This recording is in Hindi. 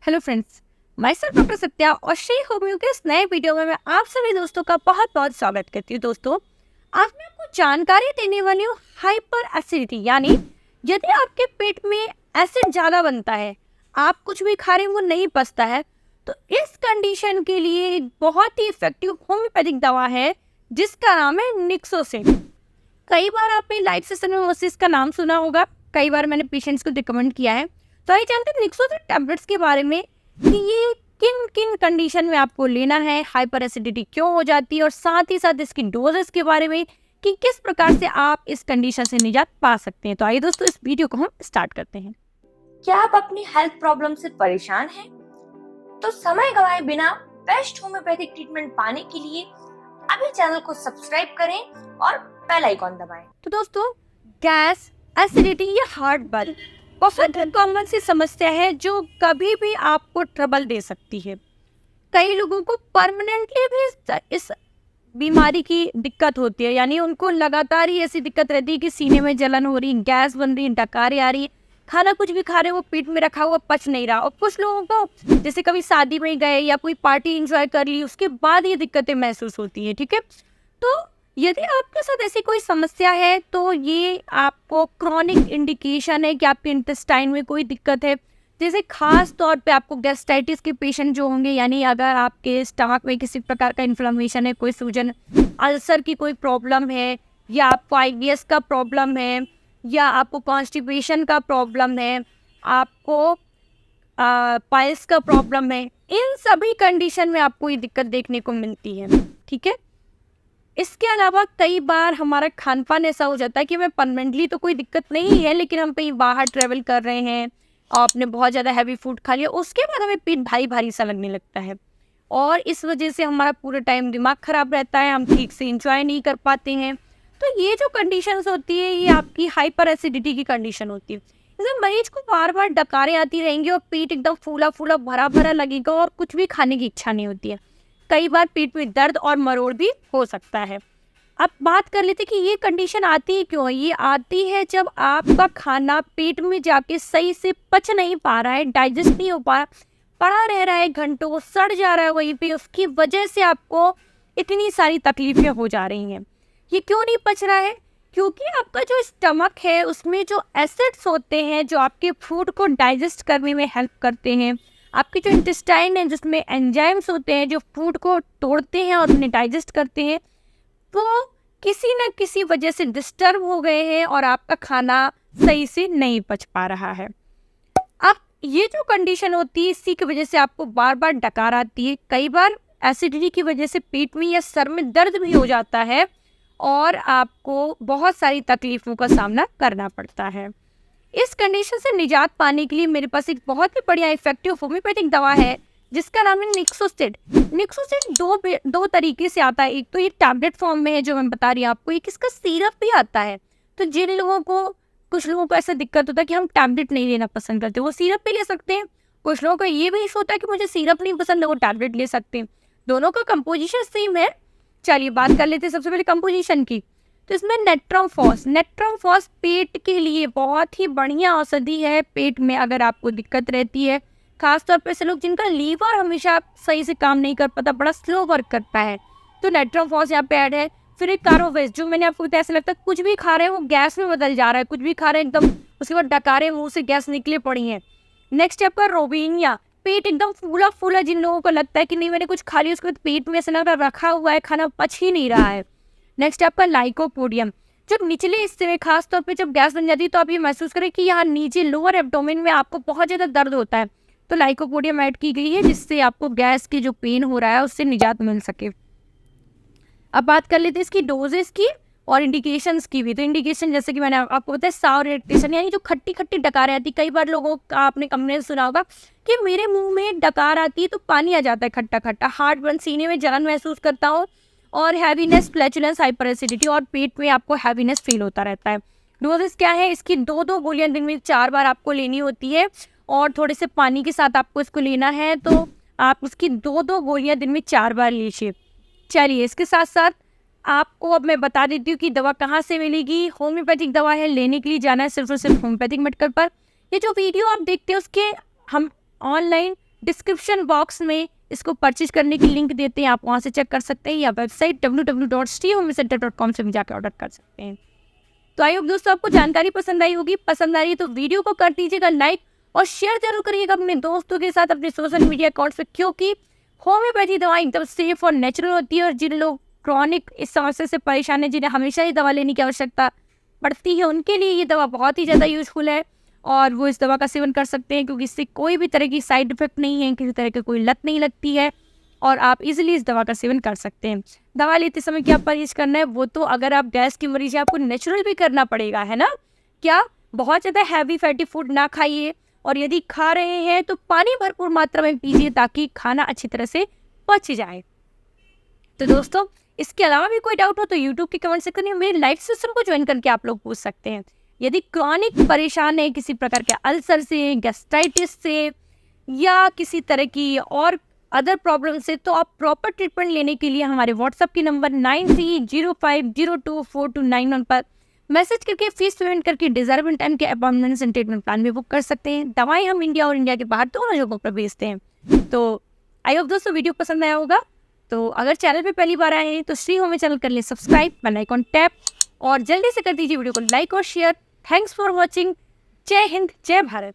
हेलो फ्रेंड्स, मैं सर डॉक्टर सत्या और श्री होम्यो के इस नए वीडियो में मैं आप सभी दोस्तों का बहुत बहुत स्वागत करती हूँ। दोस्तों, आज मैं आपको जानकारी देने वाली हूँ हाइपर एसिडिटी, यानी यदि आपके पेट में एसिड ज़्यादा बनता है, आप कुछ भी खा रहे हैं वो नहीं पचता है, तो इस कंडीशन के लिए एक बहुत ही इफेक्टिव होम्योपैथिक दवा है जिसका नाम है निक्सोसिड। कई बार आपने लाइव सेशन में उस इसका नाम सुना होगा, कई बार मैंने पेशेंट्स को रिकमेंड किया है। तो आइए जानते हैं निक्सोसिड टैबलेट्स के बारे में कि ये किन किन कंडीशन में आपको लेना है, हाइपर एसिडिटी क्यों हो जाती है, और साथ ही साथ इसकी डोजेस के बारे में कि किस प्रकार से आप इस कंडीशन से निजात पा सकते हैं। तो आइए दोस्तों, इस वीडियो को हम स्टार्ट करते हैं। क्या आप अपनी हेल्थ प्रॉब्लम से परेशान हैं? तो समय गवाए बिना बेस्ट होम्योपैथिक ट्रीटमेंट पाने के लिए अभी चैनल को सब्सक्राइब करें और बेल आइकॉन दबाएं। तो दोस्तों, गैस, एसिडिटी या हार्ट बर्न बहुत कॉमन सी समस्या है जो कभी भी आपको ट्रबल दे सकती है। कई लोगों को परमानेंटली भी इस बीमारी की दिक्कत होती है, यानी उनको लगातार ही ऐसी दिक्कत रहती है कि सीने में जलन हो रही, गैस बन रही, डकारें आ रही, खाना कुछ भी खा रहे हो वो पेट में रखा हुआ पच नहीं रहा। और कुछ लोगों को जैसे कभी शादी में गए या कोई पार्टी एंजॉय कर ली, उसके बाद ये दिक्कतें महसूस होती है। ठीक है, तो यदि आपके साथ ऐसी कोई समस्या है तो ये आपको क्रॉनिक इंडिकेशन है कि आपके इंटेस्टाइन में कोई दिक्कत है। जैसे खास तौर पे आपको गैस्ट्राइटिस के पेशेंट जो होंगे, यानी अगर आपके स्टमक में किसी प्रकार का इन्फ्लेमेशन है, कोई सूजन, अल्सर की कोई प्रॉब्लम है, या आपको IBS का प्रॉब्लम है, या आपको कॉन्स्टिपेशन का प्रॉब्लम है, आपको पाइल्स का प्रॉब्लम है, इन सभी कंडीशन में आपको ये दिक्कत देखने को मिलती है। ठीक है, इसके अलावा कई बार हमारा खान पान ऐसा हो जाता है कि हमें परमानेंटली तो कोई दिक्कत नहीं है, लेकिन हम कहीं बाहर ट्रेवल कर रहे हैं और आपने बहुत ज़्यादा हैवी फूड खा लिया, उसके बाद हमें पेट भारी भारी सा लगने लगता है, और इस वजह से हमारा पूरा टाइम दिमाग खराब रहता है, हम ठीक से इंजॉय नहीं कर पाते हैं। तो ये जो कंडीशंस होती है ये आपकी हाइपर एसिडिटी की कंडीशन होती है। इसमें मरीज को बार बार डकारें आती रहेंगी और पेट एकदम फूला फूला भरा भरा लगेगा और कुछ भी खाने की इच्छा नहीं होती है। कई बार पेट में दर्द और मरोड़ भी हो सकता है। अब बात कर लेते कि ये कंडीशन आती क्यों है। ये आती है जब आपका खाना पेट में जाके सही से पच नहीं पा रहा है, डाइजेस्ट नहीं हो पा रहा, पड़ा रह रहा है घंटों, सड़ जा रहा है वहीं पे, उसकी वजह से आपको इतनी सारी तकलीफें हो जा रही हैं। ये क्यों नहीं पच रहा है? क्योंकि आपका जो स्टमक है उसमें जो एसिड्स होते हैं जो आपके फूड को डाइजेस्ट करने में हेल्प करते हैं, आपके जो इंटेस्टाइन है जिसमें एंजाइम्स होते हैं जो फूड को तोड़ते हैं और उन्हें डाइजेस्ट करते हैं, वो किसी न किसी वजह से डिस्टर्ब हो गए हैं और आपका खाना सही से नहीं पच पा रहा है। अब ये जो कंडीशन होती है इसी की वजह से आपको बार बार डकार आती है। कई बार एसिडिटी की वजह से पेट में या सर में दर्द भी हो जाता है और आपको बहुत सारी तकलीफों का सामना करना पड़ता है। इस कंडीशन से निजात पाने के लिए मेरे पास एक बहुत ही बढ़िया इफेक्टिव होम्योपैथिक दवा है जिसका नाम है निक्सोसिड। निक्सोसिड दो तरीके से आता है। एक तो ये टैबलेट फॉर्म में है जो मैं बता रही हूँ आपको, एक इसका सिरप भी आता है। तो जिन लोगों को, कुछ लोगों को ऐसा दिक्कत होता है कि हम टैबलेट नहीं लेना पसंद करते, वो सिरप भी ले सकते हैं। कुछ लोगों का ये भी इशू होता है कि मुझे सिरप नहीं पसंद है, वो टैबलेट ले सकते हैं। दोनों का कंपोजिशन सेम है। चलिए बात कर लेते हैं सबसे पहले कंपोजिशन की। तो इसमें नेट्रमफॉस पेट के लिए बहुत ही बढ़िया औषधि है। पेट में अगर आपको दिक्कत रहती है, खासतौर पर ऐसे लोग जिनका लीवर हमेशा सही से काम नहीं कर पाता, बड़ा स्लो वर्क करता है, तो नेट्रमफॉस यहाँ पे ऐड है। फिर एक कारोवेज, जो मैंने आपको ऐसा लगता है कुछ भी खा रहे हैं वो गैस में बदल जा रहा है, कुछ भी खा रहे हैं एकदम उसके बाद डकारे मुंह से गैस निकले पड़ी है। नेक्स्ट है आपका रोबिनिया, पेट एकदम फूला फूला, जिन लोगों को लगता है कि नहीं मैंने कुछ खा लिया उसके बाद पेट में ऐसा लग रहा रखा हुआ है, खाना पच ही नहीं रहा है। नेक्स्ट आपका लाइकोपोडियम, जो निचले हिस्से में खास तौर पे जब गैस बन जाती है तो आप ये महसूस करें कि यहाँ नीचे लोअर एब्डोमेन में आपको बहुत ज़्यादा दर्द होता है, तो लाइकोपोडियम ऐड की गई है जिससे आपको गैस की जो पेन हो रहा है उससे निजात मिल सके। अब बात कर लेते हैं इसकी डोजेस की और इंडिकेशंस की भी। तो इंडिकेशन जैसे कि मैंने आपको बताया, साउर इरिटेशन, यानी जो खट्टी खट्टी डकार आती है। कई बार लोगों का आपने कंप्लेंट सुना होगा कि मेरे मुंह में डकार आती है तो पानी आ जाता है खट्टा खट्टा, हार्ट बर्न, सीने में जलन महसूस करता हो, और हैवीनेस, फ्लैचुलेंस, हाइपर एसिडिटी, और पेट में आपको हैवीनेस फील होता रहता है। डोजेस क्या है इसकी? 2 गोलियां दिन में 4 बार आपको लेनी होती है और थोड़े से पानी के साथ आपको इसको लेना है, तो आप उसकी 2 गोलियां दिन में 4 बार लीजिए। चलिए, इसके साथ साथ आपको अब मैं बता देती हूँ कि दवा कहाँ से मिलेगी। होम्योपैथिक दवा है, लेने के लिए जाना है सिर्फ और सिर्फ होम्योपैथिक मेडिकल पर। ये जो वीडियो आप देखते हैं उसके हम ऑनलाइन डिस्क्रिप्शन बॉक्स में इसको परचेज करने की लिंक देते हैं, आप वहाँ से चेक कर सकते हैं, या वेबसाइट www.srihomecentre.com से भी जाकर ऑर्डर कर सकते हैं। तो आई होप दोस्तों आपको जानकारी पसंद आई होगी। पसंद आ रही है तो वीडियो को कर दीजिएगा लाइक और शेयर जरूर करिएगा अपने दोस्तों के साथ, अपने सोशल मीडिया अकाउंट्स पे, क्योंकि होम्योपैथी दवाई एकदम सेफ और नेचुरल होती है। और जिन लोग क्रॉनिक इस समस्या से परेशान है, जिन्हें हमेशा ही दवा लेने की आवश्यकता पड़ती है, उनके लिए ये दवा बहुत ही ज़्यादा यूजफुल है और वो इस दवा का सेवन कर सकते हैं, क्योंकि इससे कोई भी तरह की साइड इफेक्ट नहीं है, किसी तरह की कोई लत नहीं लगती है और आप इजीली इस दवा का सेवन कर सकते हैं। दवा लेते समय क्या परहेज करना है, वो तो अगर आप गैस की मरीज है आपको नेचुरल भी करना पड़ेगा, है ना। क्या बहुत ज़्यादा हैवी फैटी फूड ना खाइए, और यदि खा रहे हैं तो पानी भरपूर मात्रा में पीजिए ताकि खाना अच्छी तरह से पच जाए। तो दोस्तों इसके अलावा भी कोई डाउट हो तो यूट्यूब के कमेंट सेक्शन में मेरे लाइव सिस्टम को ज्वाइन करके आप लोग पूछ सकते हैं। यदि क्रॉनिक परेशान है किसी प्रकार के अल्सर से, गैस्ट्राइटिस से या किसी तरह की और अदर प्रॉब्लम से, तो आप प्रॉपर ट्रीटमेंट लेने के लिए हमारे व्हाट्सएप के नंबर 9305024291 पर मैसेज करके फीस पेमेंट करके डिजर्वेंट टाइम के अपॉइंटमेंट्स एंड ट्रीटमेंट प्लान में बुक कर सकते हैं। दवाएं हम इंडिया और इंडिया के बाहर दोनों जगहों पर भेजते हैं। तो आई होप दोस्तों वीडियो पसंद आया होगा। तो अगर चैनल पे पहली बार आए हैं तो श्री होमे चैनल कर ले सब्सक्राइब, बेल आइकॉन टैप और जल्दी से कर दीजिए वीडियो को लाइक और शेयर। Thanks for watching. जय हिंद, जय भारत।